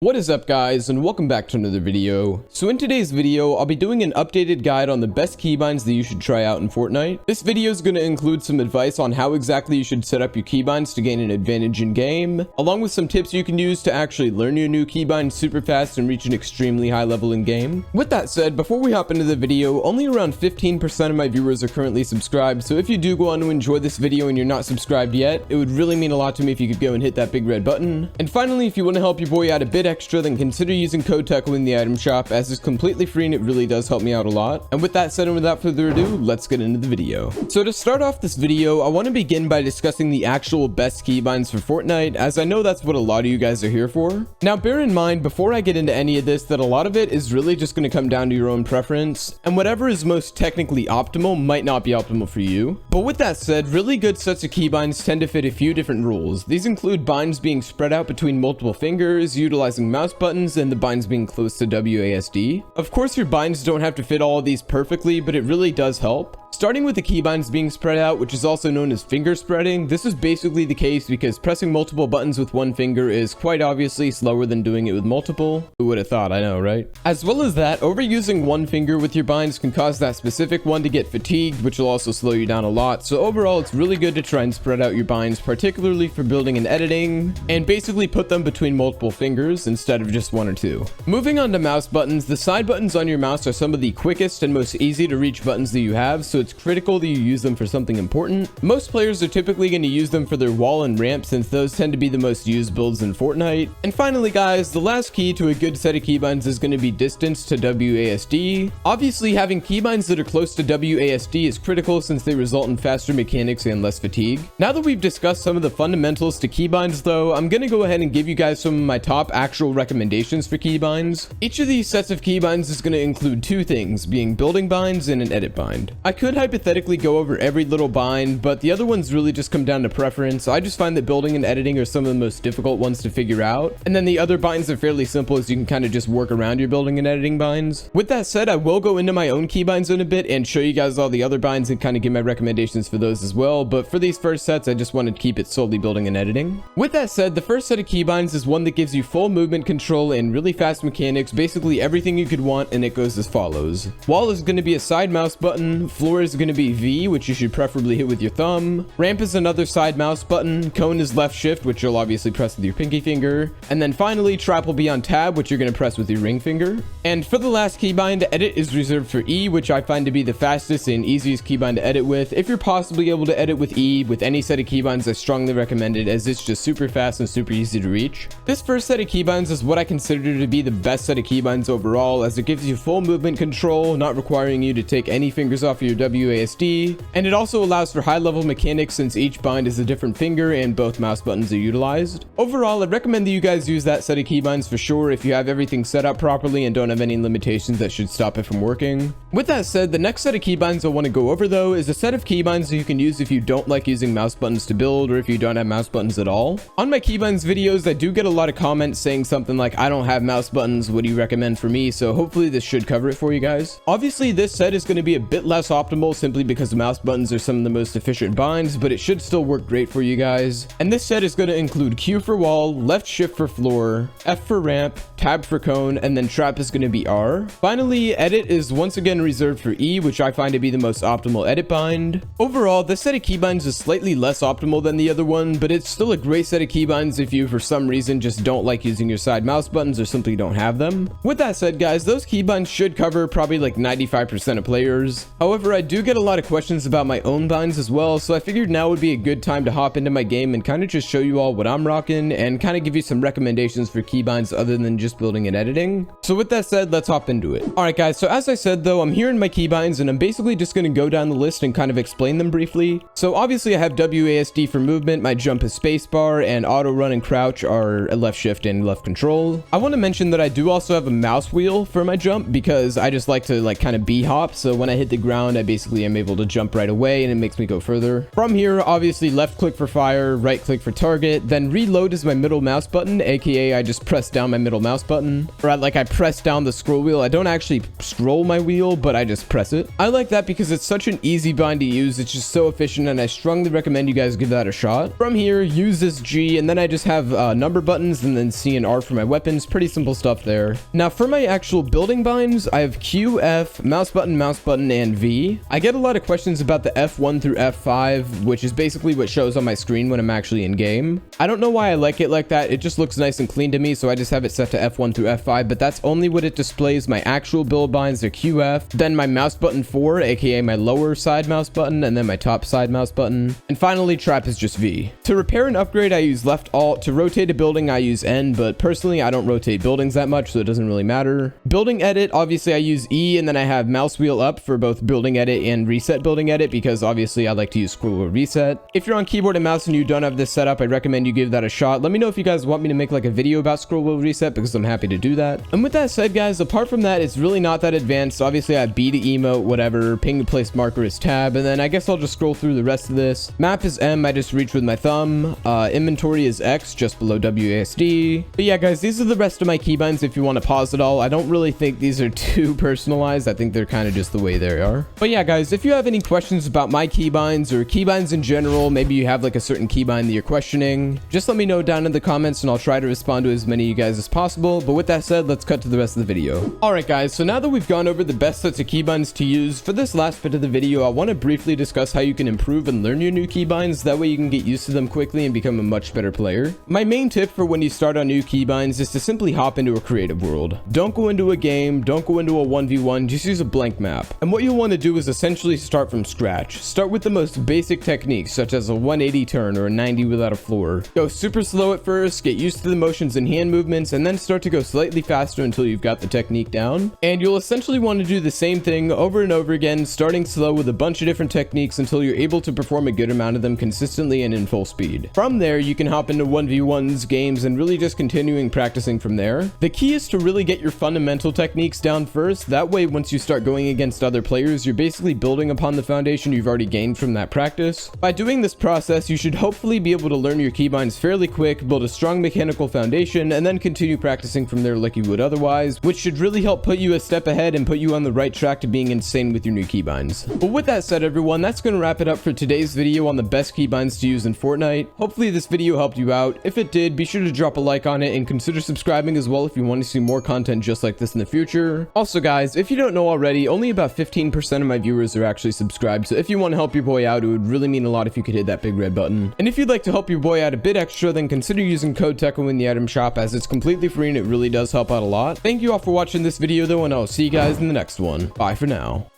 What is up guys, and welcome back to another video. So in today's video, I'll be doing an updated guide on the best keybinds that you should try out in Fortnite. This video is going to include some advice on how exactly you should set up your keybinds to gain an advantage in game, along with some tips you can use to actually learn your new keybind super fast and reach an extremely high level in game. With that said, before we hop into the video, only around 15% of my viewers are currently subscribed, so if you do go on to enjoy this video and you're not subscribed yet, it would really mean a lot to me if you could go and hit that big red button. And finally, if you want to help your boy out a bit extra, then consider using code Teckoh in the item shop, as it's completely free and it really does help me out a lot. And with that said, and without further ado, let's get into the video. So to start off this video, I want to begin by discussing the actual best keybinds for Fortnite, as I know that's what a lot of you guys are here for. Now bear in mind, before I get into any of this, that a lot of it is really just going to come down to your own preference, and whatever is most technically optimal might not be optimal for you. But with that said, really good sets of keybinds tend to fit a few different rules. These include binds being spread out between multiple fingers, utilizing mouse buttons, and the binds being close to WASD. Of course, your binds don't have to fit all of these perfectly, but it really does help. Starting with the keybinds being spread out, which is also known as finger spreading, this is basically the case because pressing multiple buttons with one finger is quite obviously slower than doing it with multiple. Who would have thought? I know, right? As well as that, overusing one finger with your binds can cause that specific one to get fatigued, which will also slow you down a lot. So overall, it's really good to try and spread out your binds, particularly for building and editing, and basically put them between multiple fingers instead of just one or two. Moving on to mouse buttons, the side buttons on your mouse are some of the quickest and most easy to reach buttons that you have, so it's critical that you use them for something important. Most players are typically going to use them for their wall and ramp, since those tend to be the most used builds in Fortnite. And finally guys, the last key to a good set of keybinds is going to be distance to WASD. Obviously, having keybinds that are close to WASD is critical, since they result in faster mechanics and less fatigue. Now that we've discussed some of the fundamentals to keybinds though, I'm going to go ahead and give you guys some of my top actual recommendations for keybinds. Each of these sets of keybinds is going to include two things, being building binds and an edit bind. I could hypothetically go over every little bind, but the other ones really just come down to preference. I just find that building and editing are some of the most difficult ones to figure out, and then the other binds are fairly simple, as you can kind of just work around your building and editing binds. With that said, I will go into my own keybinds in a bit and show you guys all the other binds and kind of give my recommendations for those as well, but for these first sets, I just wanted to keep it solely building and editing. With that said, the first set of keybinds is one that gives you full movement control and really fast mechanics, basically everything you could want, and it goes as follows. Wall is going to be a side mouse button, floor is going to be V, which you should preferably hit with your thumb, ramp is another side mouse button, cone is left shift, which you'll obviously press with your pinky finger, and then finally trap will be on tab, which you're going to press with your ring finger. And for the last keybind, edit is reserved for E, which I find to be the fastest and easiest keybind to edit with. If you're possibly able to edit with E with any set of keybinds, I strongly recommend it, as it's just super fast and super easy to reach. This first set of keybinds is what I consider to be the best set of keybinds overall, as it gives you full movement control, not requiring you to take any fingers off of your WASD, and it also allows for high level mechanics, since each bind is a different finger and both mouse buttons are utilized. Overall, I'd recommend that you guys use that set of keybinds for sure if you have everything set up properly and don't have any limitations that should stop it from working. With that said, the next set of keybinds I want to go over though is a set of keybinds that you can use if you don't like using mouse buttons to build, or if you don't have mouse buttons at all. On my keybinds videos, I do get a lot of comments saying something like, I don't have mouse buttons, what do you recommend for me? So hopefully this should cover it for you guys. Obviously this set is going to be a bit less optimal, simply because mouse buttons are some of the most efficient binds, but it should still work great for you guys. And this set is going to include Q for wall, left shift for floor, F for ramp, tab for cone, and then trap is going to be R. Finally, edit is once again reserved for E, which I find to be the most optimal edit bind. Overall, this set of keybinds is slightly less optimal than the other one, but it's still a great set of keybinds if you for some reason just don't like using your side mouse buttons or simply don't have them. With that said guys, those keybinds should cover probably like 95% of players. However, I do get a lot of questions about my own binds as well, so I figured now would be a good time to hop into my game and kind of just show you all what I'm rocking and kind of give you some recommendations for keybinds other than just building and editing. So with that said, let's hop into it. Alright guys, so as I said though, I'm here in my keybinds and I'm basically just going to go down the list and kind of explain them briefly. So obviously I have WASD for movement, my jump is spacebar, and auto run and crouch are left shift and left control. I want to mention that I do also have a mouse wheel for my jump, because I just like to like kind of b-hop, so when I hit the ground I basically am able to jump right away and it makes me go further. From here, obviously left click for fire, right click for target, then reload is my middle mouse button, aka I just press down my middle mouse mouse button, or I press down the scroll wheel. I don't actually scroll my wheel, but I just press it. I like that because it's such an easy bind to use. It's just so efficient, and I strongly recommend you guys give that a shot. From here, use this G, and then I just have number buttons and then C and R for my weapons. Pretty simple stuff there. Now for my actual building binds, I have Q, F, mouse button, and V. I get a lot of questions about the F1 through F5, which is basically what shows on my screen when I'm actually in game. I don't know why I like it like that. It just looks nice and clean to me, so I just have it set to F1 through F5, but that's only what it displays. My actual build binds are QF, then my mouse button 4, aka my lower side mouse button, and then my top side mouse button. And finally, trap is just V. To repair and upgrade, I use left alt. To rotate a building, I use N, but personally, I don't rotate buildings that much, so it doesn't really matter. Building edit, obviously I use E, and then I have mouse wheel up for both building edit and reset building edit, because obviously I like to use scroll wheel reset. If you're on keyboard and mouse and you don't have this set up, I recommend you give that a shot. Let me know if you guys want me to make like a video about scroll wheel reset, because I'm happy to do that. And with that said, guys, apart from that, it's really not that advanced. Obviously I have B to emote, whatever, ping to place marker is tab, and then I guess I'll just scroll through the rest of this. Map is M, I just reach with my thumb. Inventory is X, just below WASD. But yeah, guys, these are the rest of my keybinds if you want to pause it all. I don't really think these are too personalized. I think they're kind of just the way they are. But yeah, guys, if you have any questions about my keybinds or keybinds in general, maybe you have like a certain keybind that you're questioning, just let me know down in the comments and I'll try to respond to as many of you guys as possible. But with that said, let's cut to the rest of the video. All right, guys, so now that we've gone over the best sets of keybinds to use, for this last bit of the video, I want to briefly discuss how you can improve and learn your new keybinds. That way you can get used to them quickly and become a much better player. My main tip for when you start on new keybinds is to simply hop into a creative world. Don't go into a game, don't go into a 1v1, just use a blank map. And what you'll want to do is essentially start from scratch. Start with the most basic techniques, such as a 180 turn or a 90 without a floor. Go super slow at first, get used to the motions and hand movements, and then start to go slightly faster until you've got the technique down. And you'll essentially want to do the same thing over and over again, starting slow with a bunch of different techniques until you're able to perform a good amount of them consistently and in full speed. From there, you can hop into 1v1s, games, and really just continuing practicing from there. The key is to really get your fundamental techniques down first. That way, once you start going against other players, you're basically building upon the foundation you've already gained from that practice. By doing this process, you should hopefully be able to learn your keybinds fairly quick, build a strong mechanical foundation, and then continue practicing from there like you would otherwise, which should really help put you a step ahead and put you on the right track to being insane with your new keybinds. But with that said, everyone, that's going to wrap it up for today's video on the best keybinds to use in Fortnite. Hopefully this video helped you out. If it did, be sure to drop a like on it and consider subscribing as well if you want to see more content just like this in the future. Also, guys, if you don't know already, only about 15% of my viewers are actually subscribed, so if you want to help your boy out, it would really mean a lot if you could hit that big red button. And if you'd like to help your boy out a bit extra, then consider using code Teckoh in the item shop, as it's completely free and it really does help out a lot. Thank you all for watching this video though, and I'll see you guys in the next one. Bye for now.